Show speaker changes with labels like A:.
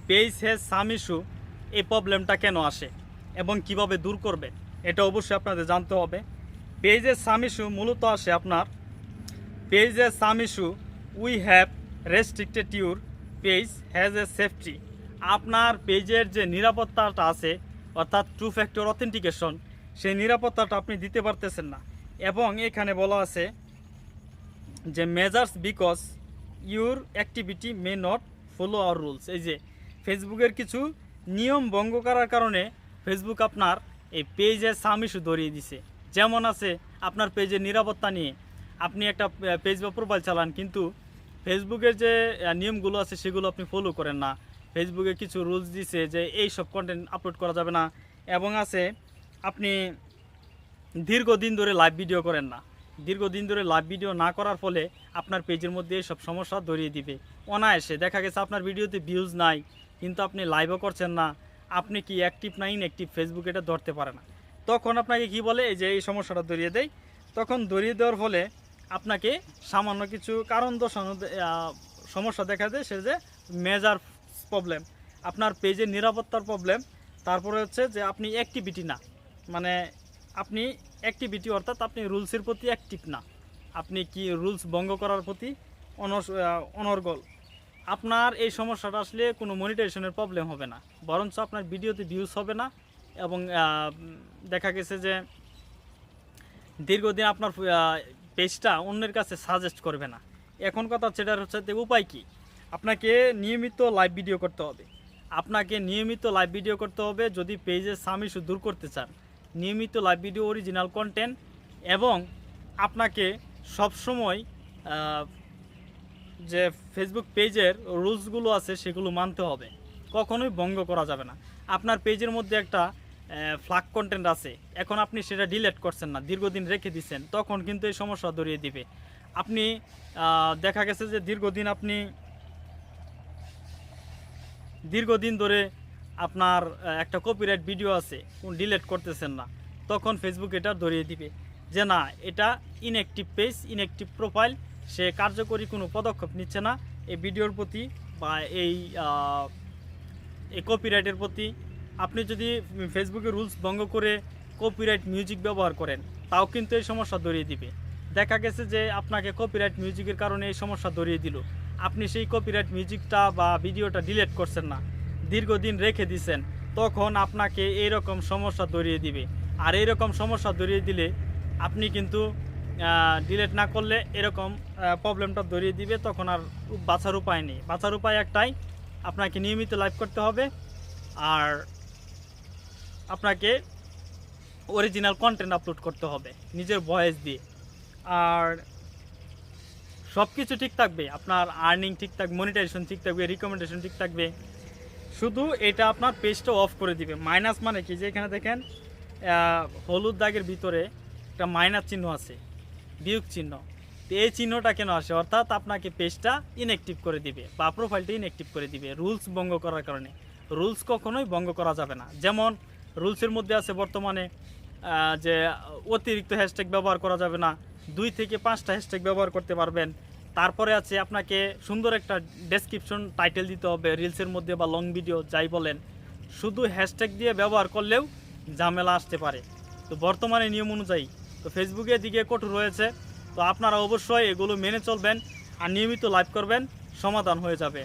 A: Page has some issue, এই প্রবলেমটা কেন আসে এবং কিভাবে দূর করবে এটা অবশ্যই আপনাদের জানতে হবে। পেজের সাম ইস্যু মূলত আসে আপনার পেজের সাম issue we have restricted your page has a safety. আপনার পেজের যে নিরাপত্তাটা আছে অর্থাৎ টু ফ্যাক্টর অথেন্টিকেশন, সেই নিরাপত্তাটা আপনি দিতে পারতেছেন না। এবং এখানে বলা আছে যে measures because your activity may not follow our rules. এই যে ফেসবুকের কিছু নিয়ম ভঙ্গ করার কারণে ফেসবুক আপনার এই পেজের সাম ইস্যু ধরিয়ে দিছে। যেমন আছে আপনার পেজের নিরাপত্তা নিয়ে, আপনি একটা পেজ বা প্রোফাইল চালান কিন্তু ফেসবুকের যে নিয়মগুলো আছে সেগুলো আপনি ফলো করেন না। ফেসবুকে কিছু রুলস দিছে যে এই সব কন্টেন্ট আপলোড করা যাবে না, এবং আছে আপনি দীর্ঘদিন ধরে লাইভ ভিডিও করেন না। দীর্ঘদিন ধরে লাইভ ভিডিও না করার ফলে আপনার পেজের মধ্যে সব সমস্যা ধরিয়ে দিবে অনায়াসে। দেখা গেছে আপনার ভিডিওতে ভিউজ নাই কিন্তু আপনি লাইভও করছেন না, আপনি কি অ্যাক্টিভ না ইনঅ্যাক্টিভ ফেসবুক এটা ধরতে পারে না। তখন আপনাকে কি বলে এই যে এই সমস্যাটা ধরিয়ে দেয়। তখন ধরিয়ে দেওয়ার ফলে আপনাকে সামান্য কিছু কারণ দর্শানো সমস্যা দেখা দেয়, সে যে মেজার প্রবলেম, আপনার পেজের নিরাপত্তার প্রবলেম। তারপরে হচ্ছে যে আপনি অ্যাক্টিভিটি না, মানে আপনি অ্যাক্টিভিটি অর্থাৎ আপনি রুলসের প্রতি অ্যাক্টিভ না, আপনি কি রুলস ভঙ্গ করার প্রতি অনর্গল। আপনার এই সমস্যাটা আসলে কোনো মনিটাইজেশনের প্রবলেম হবে না, বরঞ্চ আপনার ভিডিওতে ভিউজ হবে না, এবং দেখা গেছে যে দীর্ঘদিন আপনার পেজটা অন্যের কাছে সাজেস্ট করবে না। এখন কথা সেটার হচ্ছে উপায় কি, আপনাকে নিয়মিত লাইভ ভিডিও করতে হবে। আপনাকে নিয়মিত লাইভ ভিডিও করতে হবে যদি পেজের সাম ইস্যু দূর করতে চান। নিয়মিত লাইভ ভিডিও, অরিজিনাল কন্টেন্ট, এবং আপনাকে সবসময় যে ফেসবুক পেজের রুলসগুলো আছে সেগুলো মানতে হবে, কখনোই ভঙ্গ করা যাবে না। আপনার পেজের মধ্যে একটা ফ্লাগ কন্টেন্ট আছে, এখন আপনি সেটা ডিলিট করছেন না, দীর্ঘদিন রেখে দিচ্ছেন, তখন কিন্তু এই সমস্যা ধরিয়ে দিবে। আপনি দেখা গেছে যে দীর্ঘদিন ধরে আপনার একটা কপিরাইট ভিডিও আছে, ডিলিট করতেছেন না, তখন ফেসবুক এটা ধরিয়ে দিবে যে না, এটা ইনঅ্যাক্টিভ পেজ, ইনঅ্যাক্টিভ প্রোফাইল, সে কার্যকরী কোনো পদক্ষেপ নিচ্ছে না এই ভিডিওর প্রতি বা এই কপিরাইটের প্রতি। আপনি যদি ফেসবুকের রুলস ভঙ্গ করে কপিরাইট মিউজিক ব্যবহার করেন তাও কিন্তু এই সমস্যা ধরিয়ে দিবে। দেখা গেছে যে আপনাকে কপিরাইট মিউজিকের কারণে এই সমস্যা ধরিয়ে দিল, আপনি সেই কপিরাইট মিউজিকটা বা ভিডিওটা ডিলিট করছেন না, দীর্ঘদিন রেখে দিছেন, তখন আপনাকে এইরকম সমস্যা ধরিয়ে দিবে। আর এইরকম সমস্যা ধরিয়ে দিলে আপনি কিন্তু ডিলিট না করলে এরকম প্রবলেমটা ধরিয়ে দিবে, তখন আর বাঁচার উপায় নেই। বাঁচার উপায় একটাই, আপনাকে নিয়মিত লাইভ করতে হবে, আর আপনাকে অরিজিনাল কন্টেন্ট আপলোড করতে হবে নিজের ভয়েস দিয়ে। আর সব কিছু ঠিক থাকবে, আপনার আর্নিং ঠিক থাকবে, মনিটাইজেশন ঠিক থাকবে, রিকমেন্ডেশন ঠিক থাকবে। শুধু এটা আপনার পেজটা অফ করে দিবে। মাইনাস মানে কি, যে এখানে দেখেন হলুদ দাগের ভিতরে একটা মাইনাস চিহ্ন আছে, বিয়োগ চিহ্ন। তো এই চিহ্নটা কেন আসে, অর্থাৎ আপনাকে পেজটা ইনঅ্যাক্টিভ করে দিবে বা প্রোফাইলটা ইনঅ্যাক্টিভ করে দিবে রুলস ভঙ্গ করার কারণে। রুলস কখনোই ভঙ্গ করা যাবে না। যেমন রুলসের মধ্যে আছে বর্তমানে যে অতিরিক্ত হ্যাশট্যাগ ব্যবহার করা যাবে না, 2 থেকে 5টা হ্যাশট্যাগ ব্যবহার করতে পারবেন। তারপরে আছে আপনাকে সুন্দর একটা ডেসক্রিপশন টাইটেল দিতে হবে রিলসের মধ্যে বা লং ভিডিও যাই বলেন। শুধু হ্যাশট্যাগ দিয়ে ব্যবহার করলেও ঝামেলা আসতে পারে। তো বর্তমানে নিয়ম অনুযায়ী তো ফেসবুকের দিকে কঠোর রয়েছে, তো আপনারা অবশ্যই এগুলো মেনে চলবেন আর নিয়মিত লাইভ করবেন, সমাধান হয়ে যাবে।